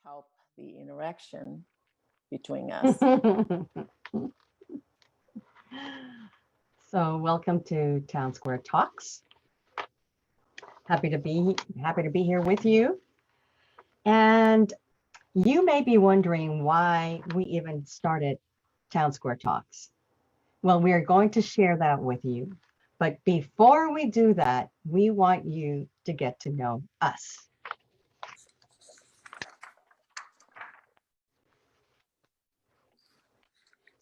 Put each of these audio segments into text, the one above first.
help the interaction between us. So welcome to TownSquare Talks. Happy to be here with you. And you may be wondering why we even started TownSquare Talks. Well, we are going to share that with you. But before we do that, we want you to get to know us.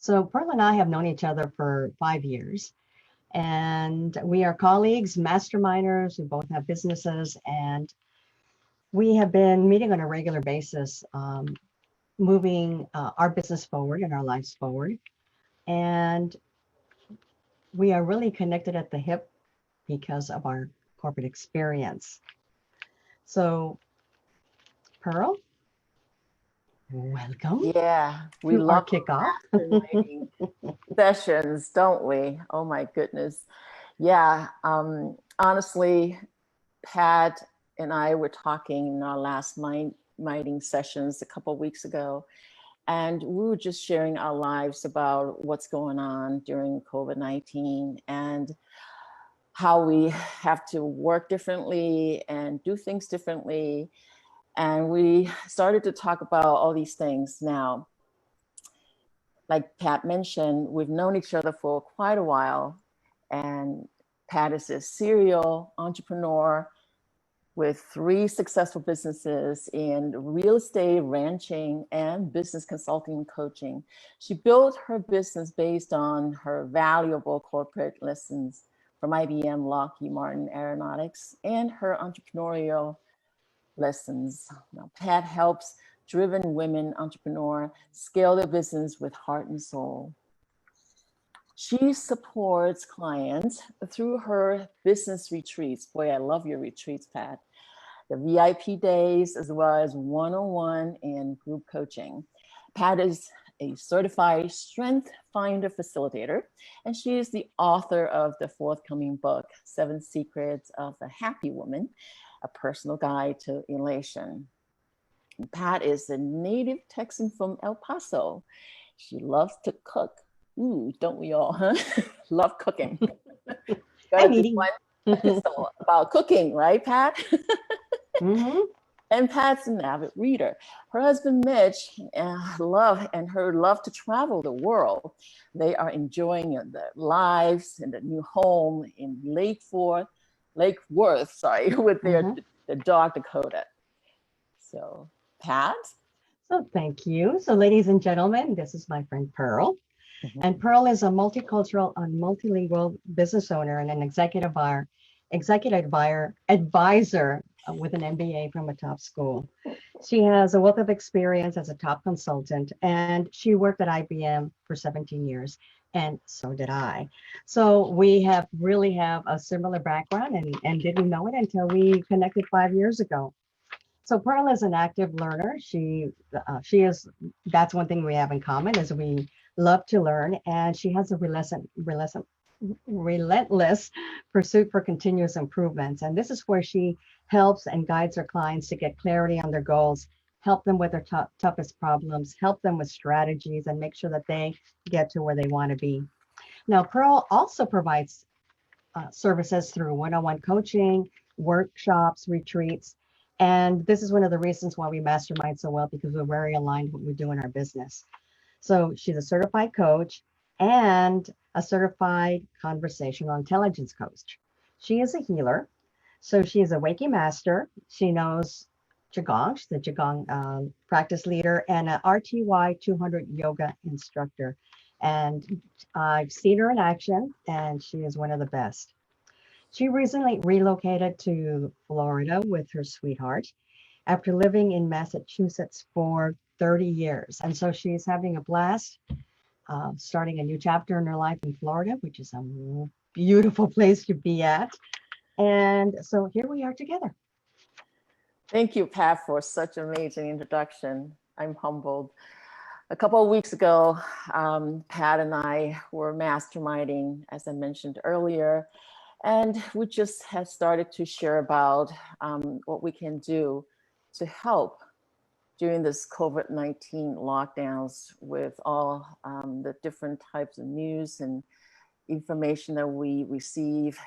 So Pearl and I have known each other for 5 years, and we are colleagues, masterminders. We both have businesses, and we have been meeting on a regular basis, moving our business forward and our lives forward. And we are really connected at the hip because of our corporate experience. So, Pearl, welcome. Yeah, we to our love kickoff. masterminding sessions, don't we? Oh my goodness. Yeah, honestly, Pat and I were talking in our last minding sessions a couple of weeks ago, and we were just sharing our lives about what's going on during COVID-19 and how we have to work differently and do things differently. And we started to talk about all these things now. Like Pat mentioned, we've known each other for quite a while, and Pat is a serial entrepreneur with 3 successful businesses in real estate, ranching, and business consulting and coaching. She built her business based on her valuable corporate lessons from IBM, Lockheed Martin Aeronautics, and her entrepreneurial lessons. Now, Pat helps driven women entrepreneurs scale their business with heart and soul. She supports clients through her business retreats. Boy, I love your retreats, Pat. The VIP days, as well as one-on-one and group coaching. Pat is a certified Strength Finder facilitator, and she is the author of the forthcoming book, 7 Secrets of the Happy Woman, a personal guide to elation. Pat is a native Texan from El Paso. She loves to cook. Ooh, don't we all, huh? Love cooking. I'm eating. One episode about cooking, right, Pat? Mm-hmm. And Pat's an avid reader. Her husband, Mitch, her love to travel the world. They are enjoying their lives in the new home in Lake Worth, with their dog Dakota. So, Pat? So thank you. So ladies and gentlemen, this is my friend Pearl. And Pearl is a multicultural and multilingual business owner and an executive advisor with an MBA from a top school. She has a wealth of experience as a top consultant, and she worked at IBM for 17 years, and so did I. So we really have a similar background, and didn't know it until we connected 5 years ago. So Pearl is an active learner. That's one thing we have in common is we love to learn, and she has a relentless pursuit for continuous improvements. And this is where she helps and guides her clients to get clarity on their goals, help them with their toughest problems, help them with strategies, and make sure that they get to where they want to be. Now, Pearl also provides services through one-on-one coaching, workshops, retreats. And this is one of the reasons why we mastermind so well, because we're very aligned with what we do in our business. So she's a certified coach and a certified conversational intelligence coach. She is a healer. So she is a Reiki master. She knows Qigong. She's a Qigong practice leader and an RTY 200 yoga instructor. And I've seen her in action, and she is one of the best. She recently relocated to Florida with her sweetheart after living in Massachusetts for 30 years. And so she's having a blast, starting a new chapter in her life in Florida, which is a beautiful place to be at. And so here we are together. Thank you, Pat, for such an amazing introduction. I'm humbled. A couple of weeks ago, Pat and I were masterminding, as I mentioned earlier, and we just had started to share about what we can do to help during this COVID-19 lockdowns with all the different types of news and information that we receive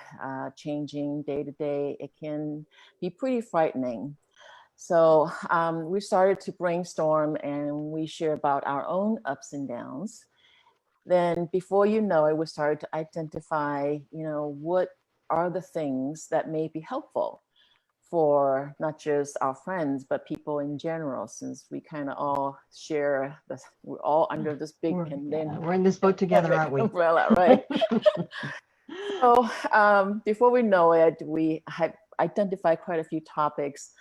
changing day to day, it can be pretty frightening. So we started to brainstorm and we share about our own ups and downs. Then before you know it, we started to identify, what are the things that may be helpful for not just our friends, but people in general, since we kind of all share this, we're all under this big pandemic. We're in this boat together, aren't we? Umbrella, right? So before we know it, we had identified quite a few topics,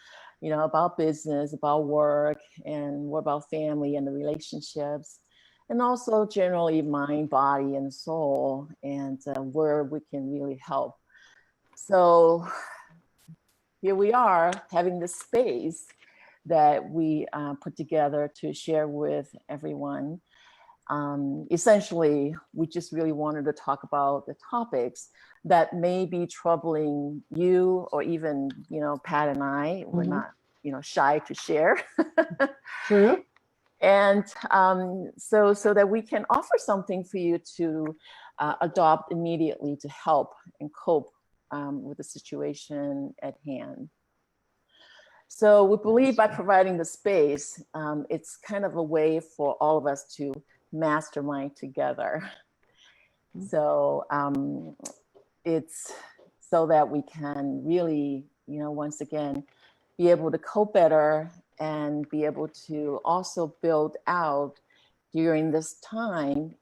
about business, about work, and what about family and the relationships, and also generally mind, body, and soul, and where we can really help. So here we are having this space that we put together to share with everyone. Essentially, we just really wanted to talk about the topics that may be troubling you, or even, Pat and I. We're not, shy to share. True. And so that we can offer something for you to adopt immediately to help and cope with the situation at hand. So we believe by providing the space, it's kind of a way for all of us to mastermind together. So it's so that we can really, once again, be able to cope better and be able to also build out during this time,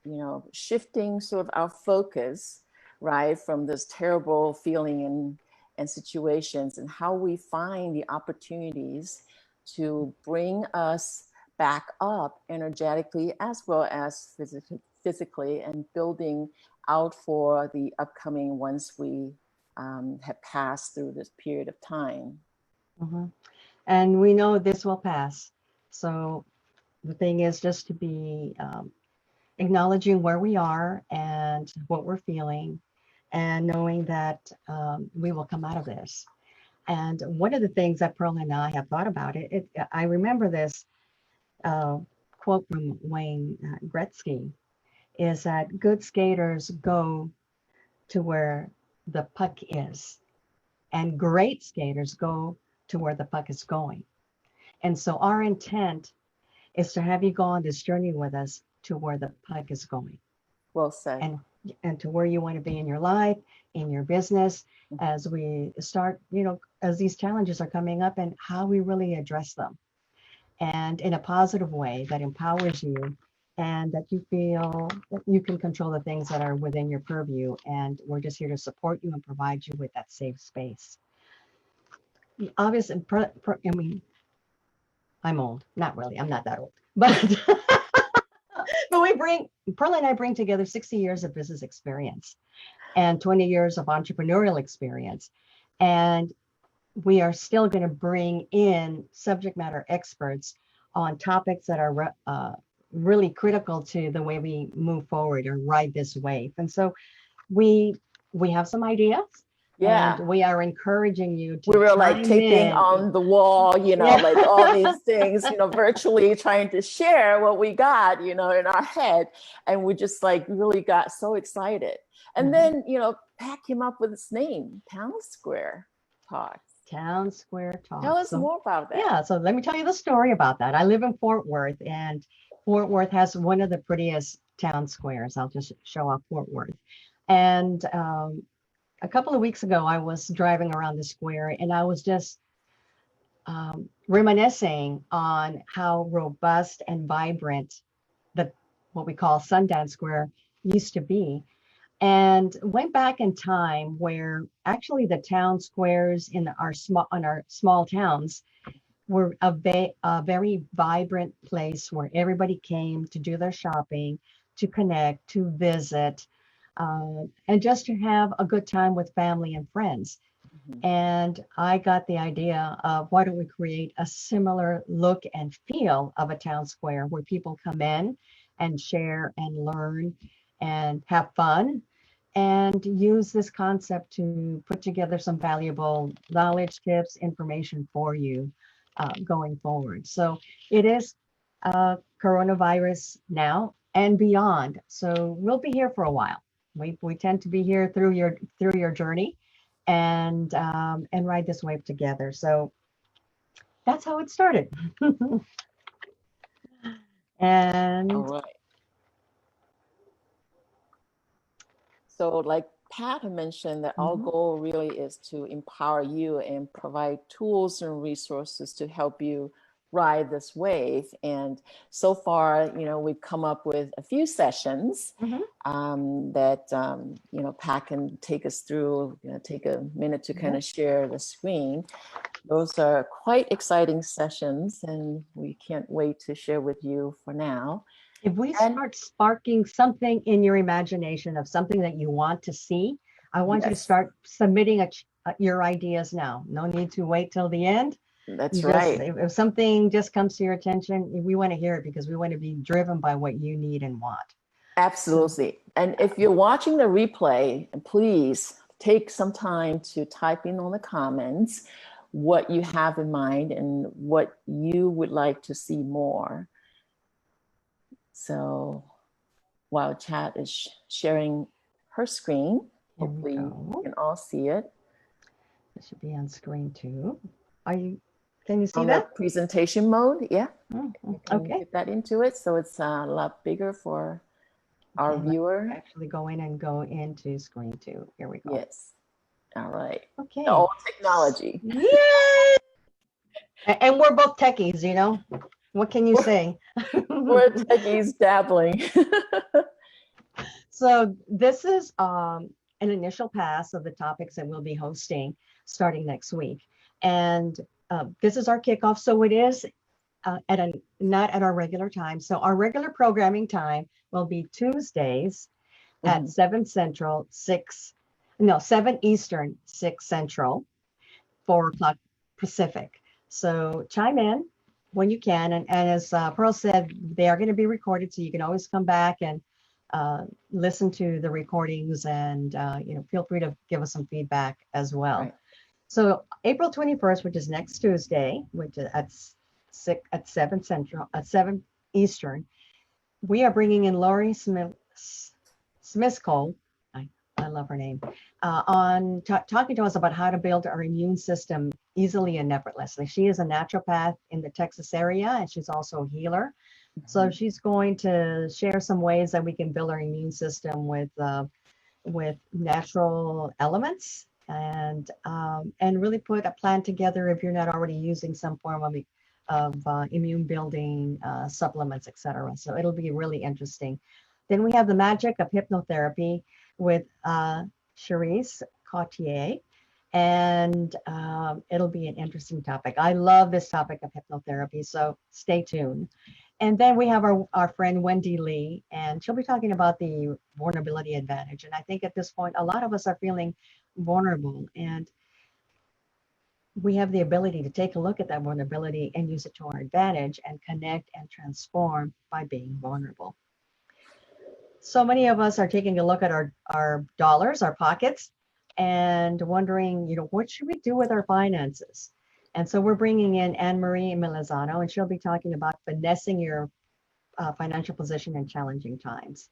shifting sort of our focus, right, from this terrible feeling and situations, and how we find the opportunities to bring us back up energetically as well as physically, and building out for the upcoming once we have passed through this period of time. Mm-hmm. And we know this will pass. So the thing is just to be acknowledging where we are and what we're feeling, and knowing that we will come out of this. And one of the things that Pearl and I have thought about I remember this quote from Wayne Gretzky, is that good skaters go to where the puck is, and great skaters go to where the puck is going. And so our intent is to have you go on this journey with us to where the puck is going. Well said. And to where you want to be in your life, in your business, as we start, as these challenges are coming up, and how we really address them. And in a positive way that empowers you, and that you feel that you can control the things that are within your purview. And we're just here to support you and provide you with that safe space. Obviously, I mean, I'm old. Not really. I'm not that old. But but Pearl and I bring together 60 years of business experience and 20 years of entrepreneurial experience. And we are still going to bring in subject matter experts on topics that are really critical to the way we move forward or ride this wave. And so we have some ideas. Yeah. And we are encouraging you to. We were like taping on the wall, like all these things, virtually trying to share what we got, in our head. And we just like really got so excited. And then, Pat came up with its name, TownSquare Talk. TownSquare Talk. Tell us more about that. Yeah, so let me tell you the story about that. I live in Fort Worth, and Fort Worth has one of the prettiest town squares. I'll just show off Fort Worth. And a couple of weeks ago, I was driving around the square, and I was just reminiscing on how robust and vibrant what we call Sundown Square used to be, and went back in time where actually the town squares in our small towns were a very vibrant place where everybody came to do their shopping, to connect, to visit, and just to have a good time with family and friends. And I got the idea of, why don't we create a similar look and feel of a town square where people come in and share and learn and have fun, and use this concept to put together some valuable knowledge, tips, information for you going forward. So it is coronavirus now and beyond. So we'll be here for a while. We tend to be here through your journey, and ride this wave together. So that's how it started. And All right. So like Pat had mentioned, that our goal really is to empower you and provide tools and resources to help you ride this wave. And so far, we've come up with a few sessions that, Pat can take us through, take a minute to kind of share the screen. Those are quite exciting sessions, and we can't wait to share with you for now. If we start sparking something in your imagination of something that you want to see, I want you to start submitting your ideas now. No need to wait till the end. That's right. If something just comes to your attention, we want to hear it because we want to be driven by what you need and want. Absolutely. And if you're watching the replay, please take some time to type in on the comments what you have in mind and what you would like to see more. So while Chat is sharing her screen, hopefully you can all see it. It should be on screen too. Can you see on that? The presentation mode, yeah. Okay. Get that into it so it's a lot bigger for our viewer. Actually go into screen two. Here we go. Yes. All right. Okay. All technology. Yay! And we're both techies, What can you say? We're techies dabbling. So this is an initial pass of the topics that we'll be hosting starting next week. And this is our kickoff. So it is not at our regular time. So our regular programming time will be Tuesdays at 7 Eastern, 6 Central, 4 o'clock Pacific. So chime in when you can. And as Pearl said, they are going to be recorded. So you can always come back and listen to the recordings and, feel free to give us some feedback as well. Right. So April 21st, which is next Tuesday, which is at 7 Central, at 7 Eastern, we are bringing in Lori Smith-Cole, I love her name, on talking to us about how to build our immune system easily and effortlessly. She is a naturopath in the Texas area, and she's also a healer. So she's going to share some ways that we can build our immune system with natural elements and really put a plan together if you're not already using some form of immune building supplements, etc. So it'll be really interesting. Then we have the magic of hypnotherapy with Cherise Cartier, and it'll be an interesting topic. I love this topic of hypnotherapy, so stay tuned. And then we have our friend Wendy Lee, and she'll be talking about the vulnerability advantage. And I think at this point, a lot of us are feeling vulnerable, and we have the ability to take a look at that vulnerability and use it to our advantage and connect and transform by being vulnerable. So many of us are taking a look at our dollars, our pockets, and wondering, what should we do with our finances? And so we're bringing in Anne-Marie Milazano, and she'll be talking about finessing your financial position in challenging times.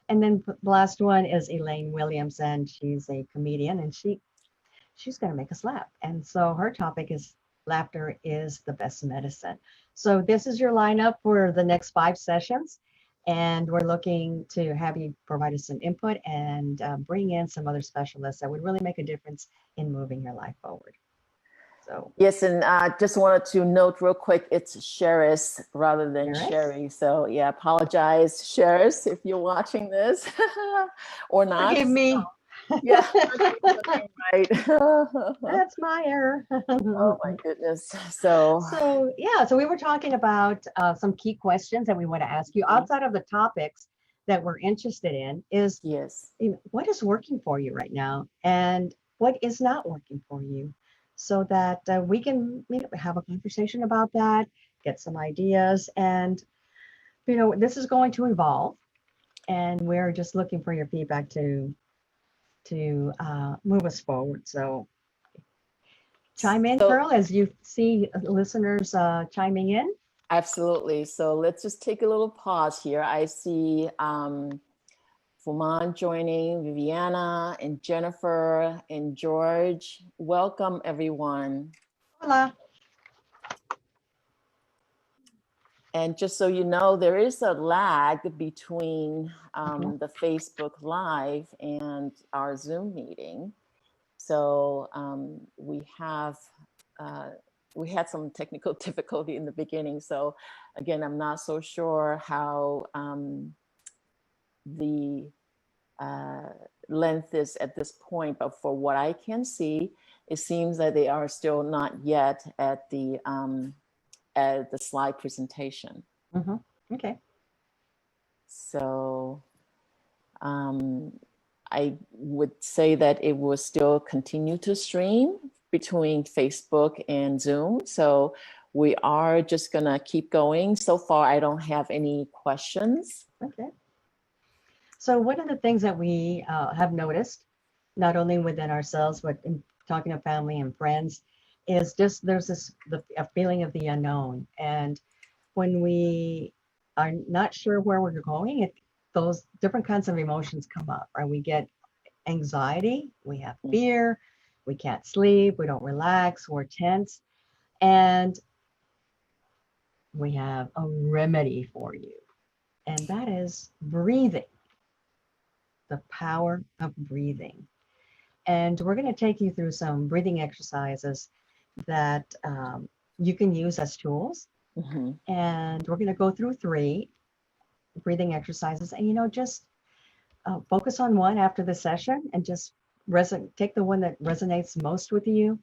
And then the last one is Elaine Williams, and she's a comedian, and she's going to make us laugh. And so her topic is laughter is the best medicine. So this is your lineup for the next 5 sessions. And we're looking to have you provide us some input and bring in some other specialists that would really make a difference in moving your life forward. So yes, and I just wanted to note real quick, it's Cherise rather than Sherry. So yeah, apologize, Cherise, if you're watching this or not. Forgive me. So, yeah, right. That's my error. Oh my goodness. So we were talking about some key questions that we want to ask you outside of the topics that we're interested in. Is what is working for you right now, and what is not working for you, so that we can have a conversation about that, get some ideas, and this is going to evolve, and we're just looking for your feedback to move us forward. So chime in, So- Pearl, as you see listeners chiming in? Absolutely. So let's just take a little pause here. I see Fuman joining, Viviana and Jennifer and George. Welcome, everyone. Hola. And just so you know, there is a lag between the Facebook Live and our Zoom meeting. So we had some technical difficulty in the beginning. So again, I'm not so sure how the length is at this point, but for what I can see, it seems that they are still not yet at the slide presentation. Okay. So I would say that it will still continue to stream between Facebook and Zoom. So we are just gonna keep going. So far, I don't have any questions. Okay. So one of the things that we have noticed, not only within ourselves, but in talking to family and friends, is just there's a feeling of the unknown. And when we are not sure where we're going, those different kinds of emotions come up, right? We get anxiety, we have fear, we can't sleep, we don't relax, we're tense. And we have a remedy for you, and that is breathing, the power of breathing. And we're going to take you through some breathing exercises that you can use as tools. And we're going to go through 3 breathing exercises. And, just focus on one after the session and just take the one that resonates most with you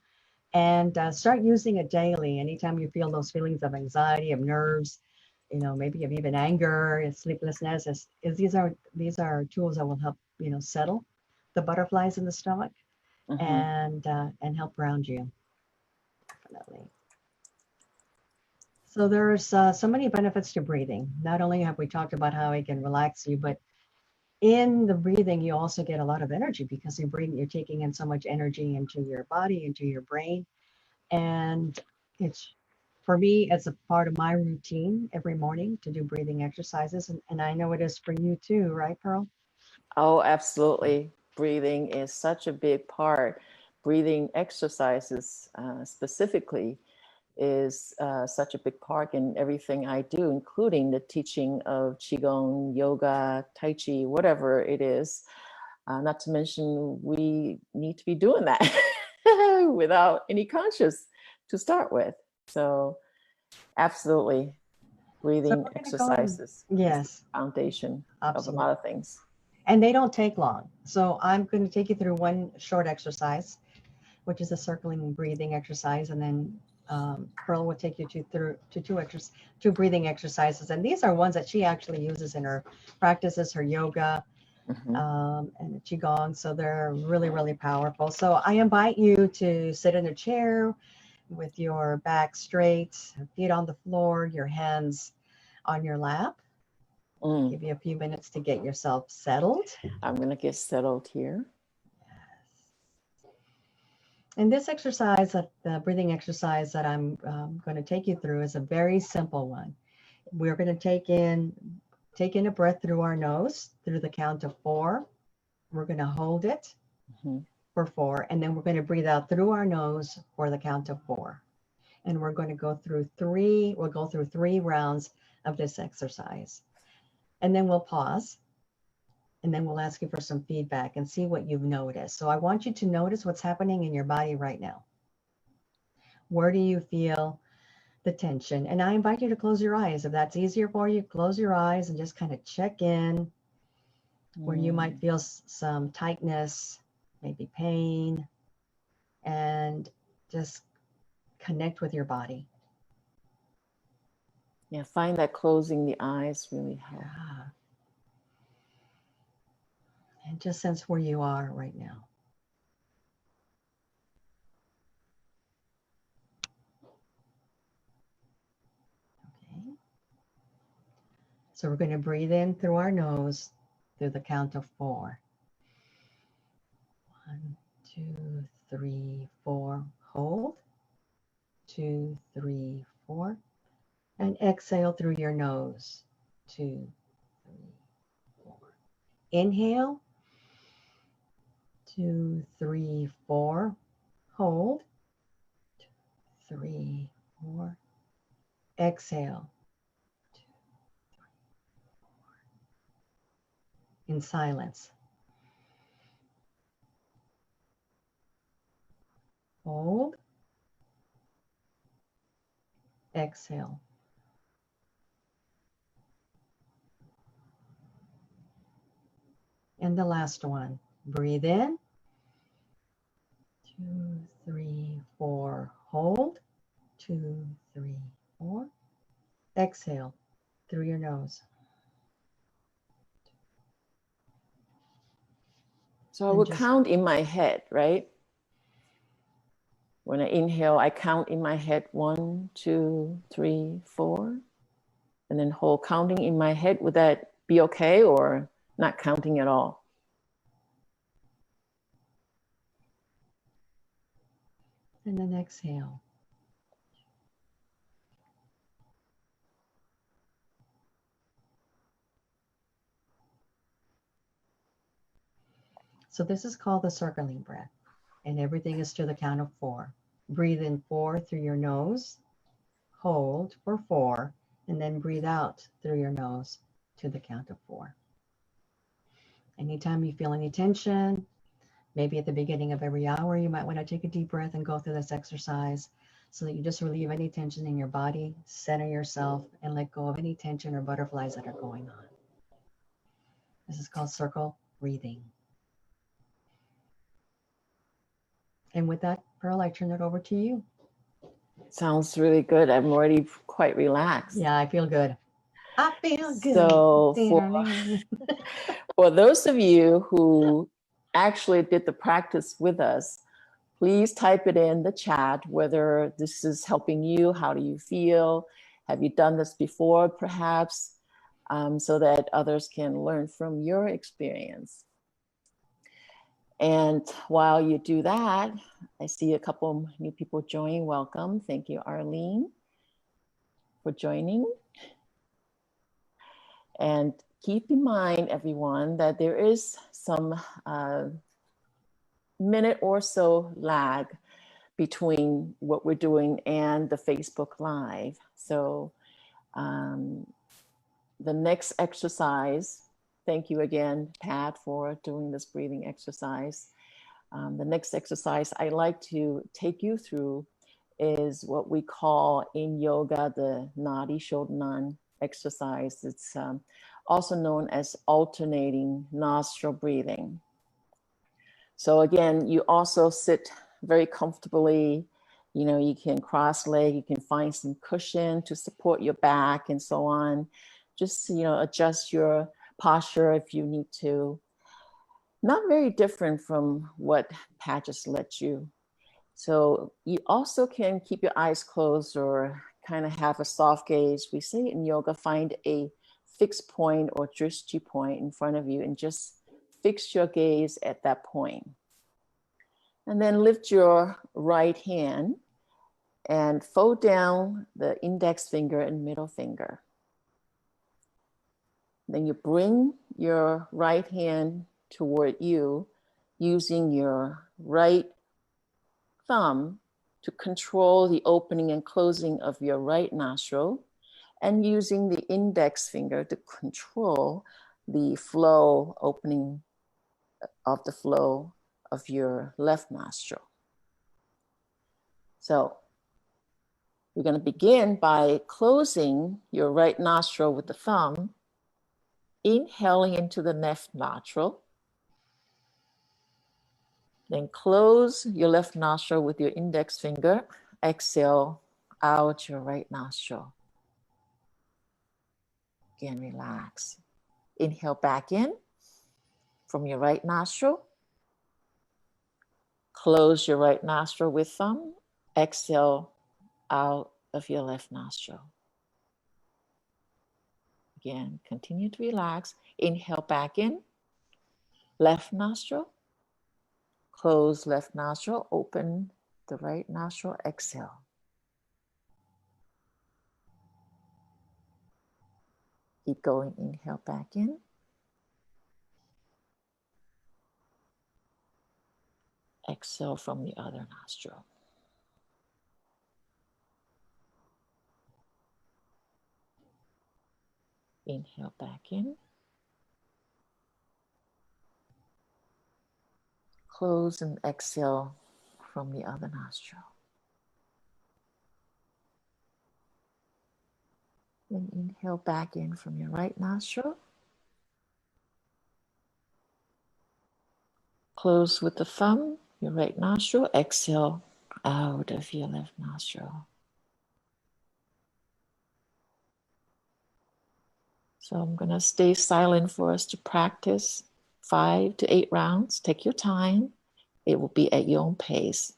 and start using it daily. Anytime you feel those feelings of anxiety, of nerves, maybe of even anger and sleeplessness, these are tools that will help, settle the butterflies in the stomach and help ground you. Definitely. So there's so many benefits to breathing. Not only have we talked about how it can relax you, but in the breathing, you also get a lot of energy because you're taking in so much energy into your body, into your brain. And for me, it's a part of my routine every morning to do breathing exercises. And I know it is for you too, right, Pearl? Oh, absolutely. Breathing is such a big part. Breathing exercises specifically is such a big part in everything I do, including the teaching of Qigong, yoga, Tai Chi, whatever it is. Not to mention, we need to be doing that without any conscious to start with. So absolutely, breathing exercises yes, is the foundation absolutely. of a lot of things. And they don't take long. So I'm going to take you through one short exercise, which is a circling breathing exercise. And then Pearl will take you through two breathing exercises. And these are ones that she actually uses in her practices, her yoga and Qigong. So they're really, really powerful. So I invite you to sit in a chair with your back straight, feet on the floor, your hands on your lap. Give you a few minutes to get yourself settled. I'm going to get settled here. And this exercise, the breathing exercise that I'm going to take you through is a very simple one. We're going to take in a breath through our nose through the count of 4. We're going to hold it for 4, and then we're going to breathe out through our nose for the count of 4. And we're going to go through 3. We'll go through 3 rounds of this exercise. And then we'll pause. And then we'll ask you for some feedback and see what you've noticed. So I want you to notice what's happening in your body right now. Where do you feel the tension? And I invite you to close your eyes. If that's easier for you, close your eyes and just kind of check in where you might feel some tightness, maybe pain, and just connect with your body. Yeah, find that closing the eyes really helps. Yeah. And just sense where you are right now. Okay. So we're going to breathe in through our nose through the count of 4. 1, 2, 3, 4. Hold. 2, 3, 4. And exhale through your nose. 2, 3, 4. Inhale. 2, 3, 4. Hold. 2, 3, 4. Exhale. 2, 3, 4. In silence. Hold. Exhale. And the last one. Breathe in. 2, 3, 4. Hold. 2, 3, 4. Exhale through your nose. So I will count in my head, right? When I inhale, I count in my head 1, 2, 3, 4. And then hold counting in my head. Would that be okay, or not counting at all? And then exhale. So this is called the circling breath. And everything is to the count of 4. Breathe in 4 through your nose. Hold for 4. And then breathe out through your nose to the count of 4. Anytime you feel any tension, maybe at the beginning of every hour, you might want to take a deep breath and go through this exercise so that you just relieve any tension in your body, center yourself, and let go of any tension or butterflies that are going on. This is called circle breathing. And with that, Pearl, I turn it over to you. Sounds really good. I'm already quite relaxed. Yeah, I feel good. I feel good. So for those of you who actually did the practice with us, please type it in the chat, whether this is helping you, how do you feel? Have you done this before, perhaps, so that others can learn from your experience. And while you do that, I see a couple new people join. Welcome. Thank you, Arlene, for joining. And keep in mind, everyone, that there is some minute or so lag between what we're doing and the Facebook Live. So the next exercise, thank you again, Pat, for doing this breathing exercise. The next exercise I like to take you through is what we call in yoga the Nadi Shodhanan exercise. It's also known as alternating nostril breathing. So again, you also sit very comfortably. You know, you can cross leg, you can find some cushion to support your back and so on. Just, you know, adjust your posture if you need to. Not very different from what Pat just let you. So you also can keep your eyes closed or kind of have a soft gaze. We say in yoga, find a fixed point or drishti point in front of you and just fix your gaze at that point. And then lift your right hand and fold down the index finger and middle finger. Then you bring your right hand toward you using your right thumb to control the opening and closing of your right nostril, and using the index finger to control the flow, opening of the flow of your left nostril. So we're going to begin by closing your right nostril with the thumb, inhaling into the left nostril, then close your left nostril with your index finger, exhale out your right nostril. Again, relax. Inhale back in from your right nostril. Close your right nostril with thumb. Exhale out of your left nostril. Again, continue to relax. Inhale back in. Left nostril. Close left nostril. Open the right nostril. Exhale. Keep going. Inhale back in. Exhale from the other nostril. Inhale back in. Close and exhale from the other nostril. Then inhale back in from your right nostril. Close with the thumb, your right nostril. Exhale out of your left nostril. So I'm going to stay silent for us to practice 5 to 8 rounds. Take your time. It will be at your own pace.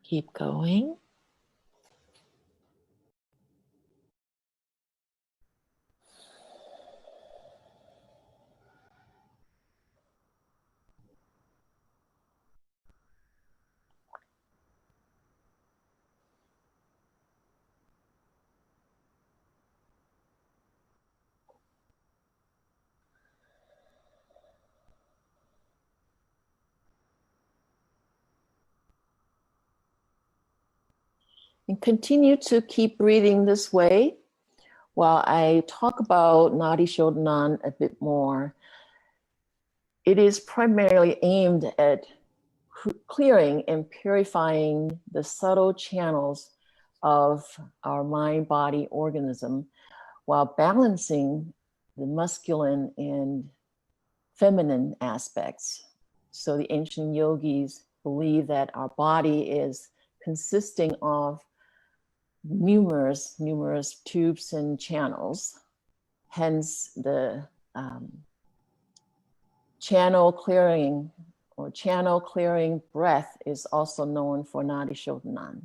Keep going. And continue to keep breathing this way while I talk about Nadi Shodhanan a bit more. It is primarily aimed at clearing and purifying the subtle channels of our mind-body organism while balancing the masculine and feminine aspects. So the ancient yogis believe that our body is consisting of numerous tubes and channels. Hence the channel clearing or channel clearing breath is also known for Nadi Shodhanan.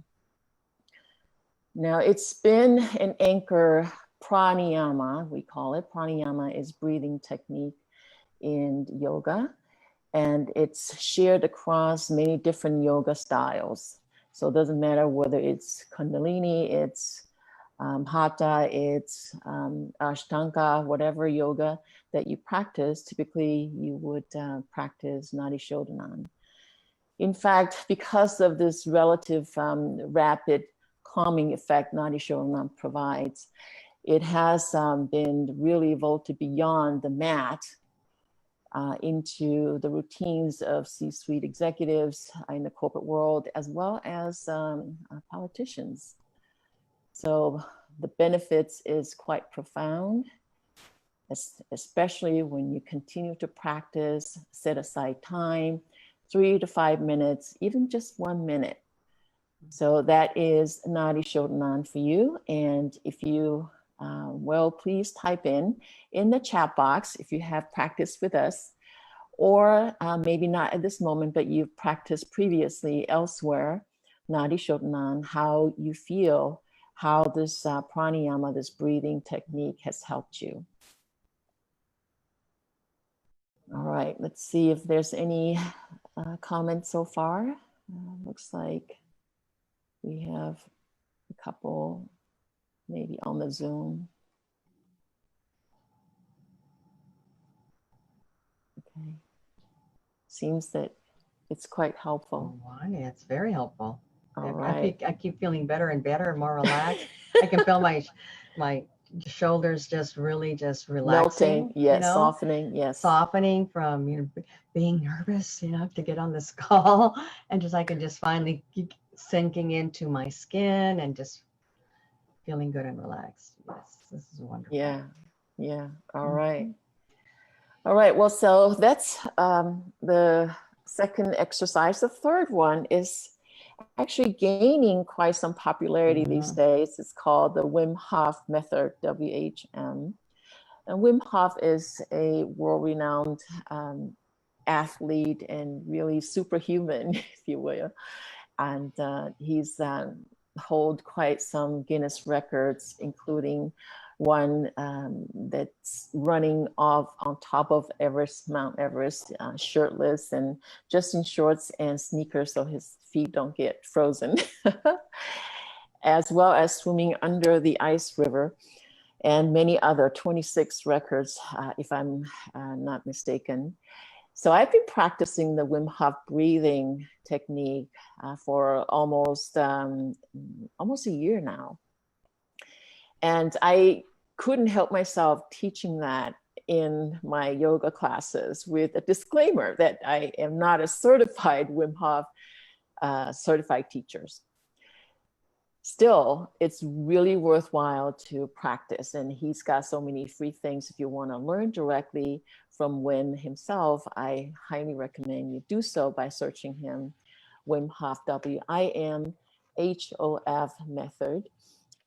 Now it's been an anchor pranayama, we call it. Pranayama is breathing technique in yoga, and it's shared across many different yoga styles. So it doesn't matter whether it's Kundalini, it's Hatha, it's Ashtanga, whatever yoga that you practice, typically you would practice Nadi Shodhanan. In fact, because of this relative rapid calming effect Nadi Shodhanan provides, it has been really evolved beyond the mat into the routines of C-suite executives in the corporate world, as well as politicians. So the benefits is quite profound, especially when you continue to practice, set aside time, 3 to 5 minutes, even just 1 minute. So that is Nadi Shodhanan for you. And if you please type in the chat box if you have practiced with us, or maybe not at this moment, but you've practiced previously elsewhere, Nadi Shodhanan, how you feel, how this pranayama, this breathing technique has helped you. All right, let's see if there's any comments so far. Looks like we have a couple maybe on the Zoom. Okay. Seems that it's quite helpful. Oh, Wanya, it's very helpful. All right. I keep feeling better and better and more relaxed. I can feel my shoulders just really just Melting, relaxing, yes, softening, yes. softening from, being nervous, to get on this call, and just I can just finally sinking into my skin and just feeling good and relaxed. Yes, this is wonderful. Yeah, yeah. All right. All right. Well, so that's the second exercise. The third one is actually gaining quite some popularity these days. It's called the Wim Hof method, WHM. And Wim Hof is a world-renowned athlete and really superhuman, if you will. And he's hold quite some Guinness records, including one that's running off on top of Mount Everest, shirtless and just in shorts and sneakers so his feet don't get frozen, as well as swimming under the ice river, and many other 26 records, if I'm not mistaken. So I've been practicing the Wim Hof breathing technique for almost a year now. And I couldn't help myself teaching that in my yoga classes with a disclaimer that I am not a certified Wim Hof certified teacher. Still, it's really worthwhile to practice. And he's got so many free things. If you want to learn directly from Wim himself, I highly recommend you do so by searching him, Wim Hof, WIMHOF method.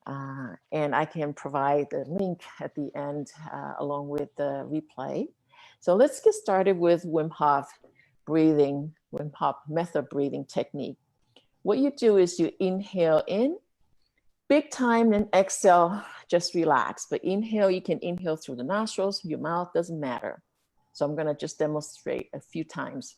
And I can provide the link at the end along with the replay. So let's get started with Wim Hof breathing, Wim Hof method breathing technique. What you do is you inhale in, big time, and exhale, just relax. But inhale, you can inhale through the nostrils, your mouth, doesn't matter. So I'm gonna just demonstrate a few times.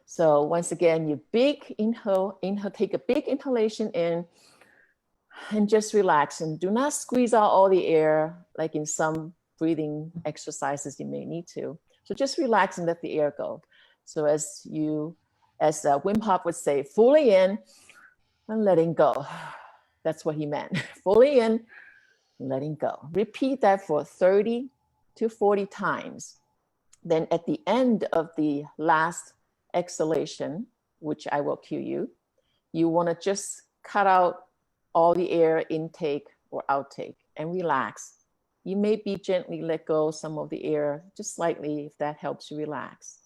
So once again, you big inhale, take a big inhalation in and just relax, and do not squeeze out all the air like in some breathing exercises you may need to. So just relax and let the air go. So as Wim Hof would say, fully in and letting go. That's what he meant. Fully in, letting go. Repeat that for 30 to 40 times. Then at the end of the last exhalation, which I will cue you, you want to just cut out all the air intake or outtake and relax. You may be gently let go some of the air, just slightly, if that helps you relax.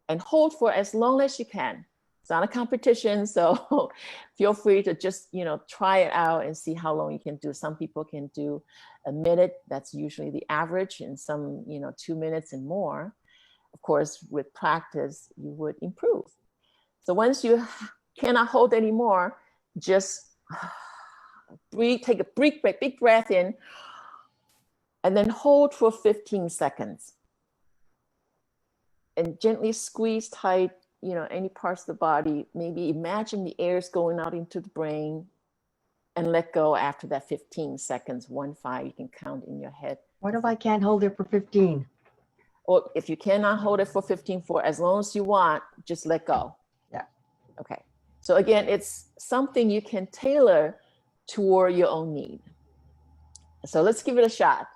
And hold for as long as you can. It's not a competition, so feel free to just, try it out and see how long you can do. Some people can do a minute, that's usually the average, and some, 2 minutes and more. Of course, with practice, you would improve. So once you cannot hold anymore, just breathe, take a big breath in, and then hold for 15 seconds. And gently squeeze tight, any parts of the body. Maybe imagine the air is going out into the brain, and let go after that 15 seconds, 1-5, you can count in your head. What if I can't hold it for 15? Or if you cannot hold it for 15, for as long as you want, just let go. Yeah. Okay. So again, it's something you can tailor toward your own need. So let's give it a shot.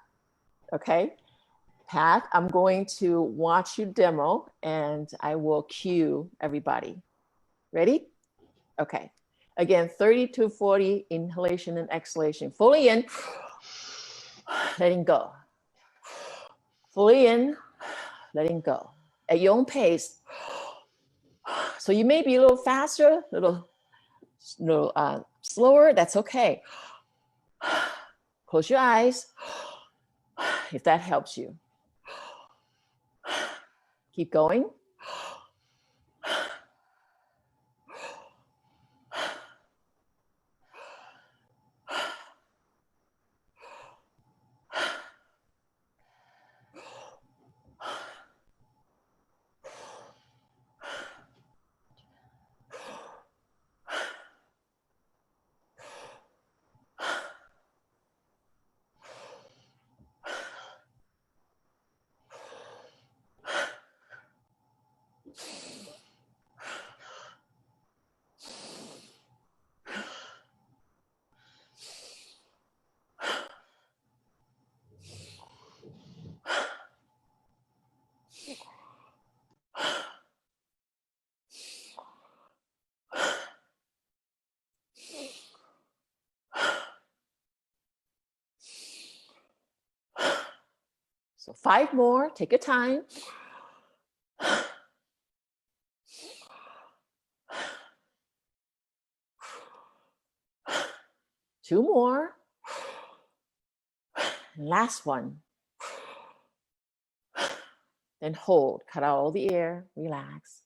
Okay. Pat, I'm going to watch you demo and I will cue everybody. Ready? Okay. Again, 30 to 40 inhalation and exhalation. Fully in, letting go. Fully in, letting go. At your own pace. So you may be a little faster, a little slower, that's okay. Close your eyes if that helps you. Keep going. So 5 more, take your time. 2 more. Last one. Then hold, cut out all the air, relax.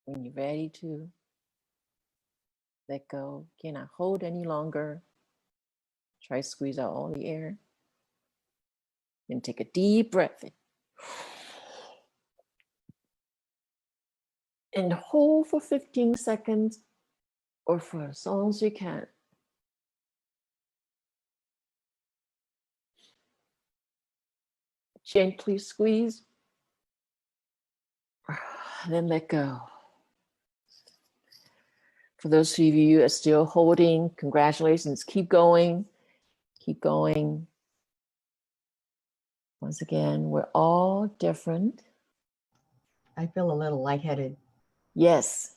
When you're ready to let go, cannot hold any longer. Try to squeeze out all the air. Then take a deep breath in. And hold for 15 seconds or for as long as you can. Gently squeeze. Then let go. For those of you who are still holding, congratulations. Keep going. Keep going. Once again, we're all different. I feel a little lightheaded. Yes.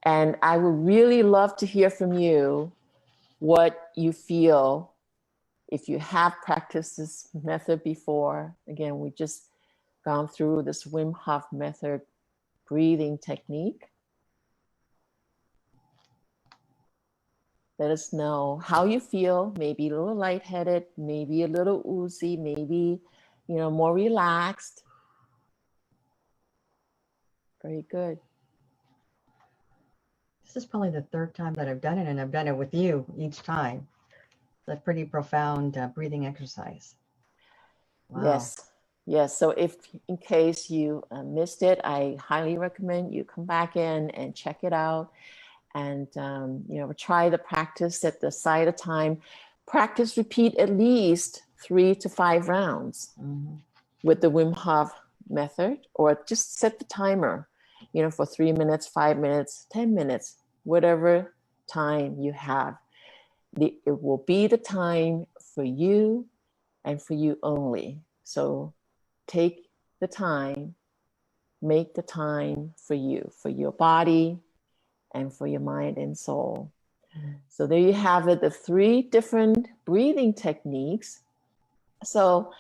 And I would really love to hear from you what you feel if you have practiced this method before. Again, we just gone through this Wim Hof method breathing technique. Let us know how you feel, maybe a little lightheaded, maybe a little woozy, maybe, more relaxed. Very good. This is probably the 3rd time that I've done it, and I've done it with you each time. It's a pretty profound breathing exercise. Wow. Yes. So if in case you missed it, I highly recommend you come back in and check it out. And, try the practice at the side of time. Practice, repeat at least 3 to 5 rounds with the Wim Hof method, or just set the timer, for 3 minutes, 5 minutes, 10 minutes, whatever time you have. It will be the time for you and for you only. So take the time, make the time for you, for your body, and for your mind and soul. So there you have it, the 3 different breathing techniques. So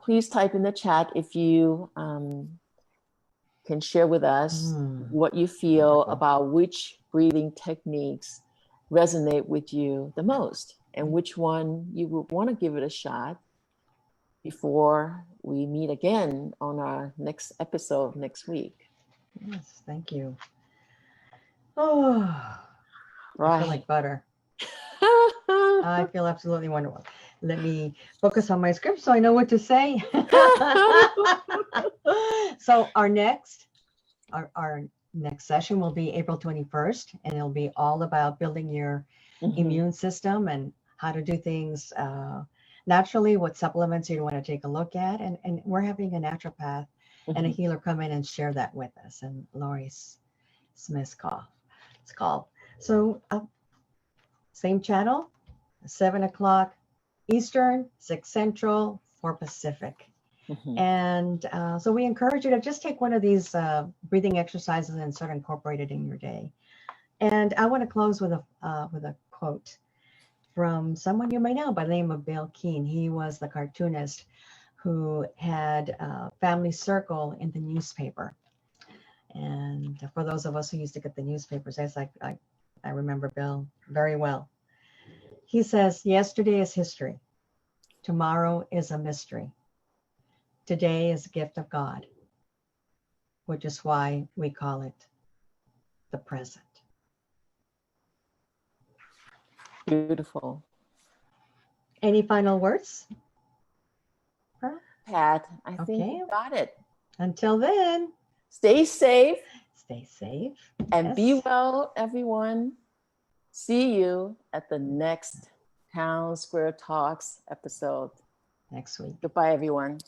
please type in the chat if you can share with us what you feel about which breathing techniques resonate with you the most, and which one you would want to give it a shot before we meet again on our next episode next week. Yes, thank you. Oh, right. I feel like butter. I feel absolutely wonderful. Let me focus on my script so I know what to say. So our next session will be April 21st, and it'll be all about building your immune system and how to do things naturally, what supplements you want to take a look at. And we're having a naturopath and a healer come in and share that with us. And Lori Smith's it's called. So same channel, 7 o'clock Eastern, 6 Central, 4 Pacific. And so we encourage you to just take one of these breathing exercises and start incorporate it in your day. And I want to close with a quote from someone you may know by the name of Bill Keane. He was the cartoonist who had Family Circle in the newspaper. And for those of us who used to get the newspapers, I remember Bill very well. He says, yesterday is history. Tomorrow is a mystery. Today is a gift of God, which is why we call it the present. Beautiful. Any final words? Pat. I think Okay. you got it. Until then, Stay safe stay safe. and be Yes. well, everyone. See you at the next Town Square Talks episode. Next week. Goodbye, everyone.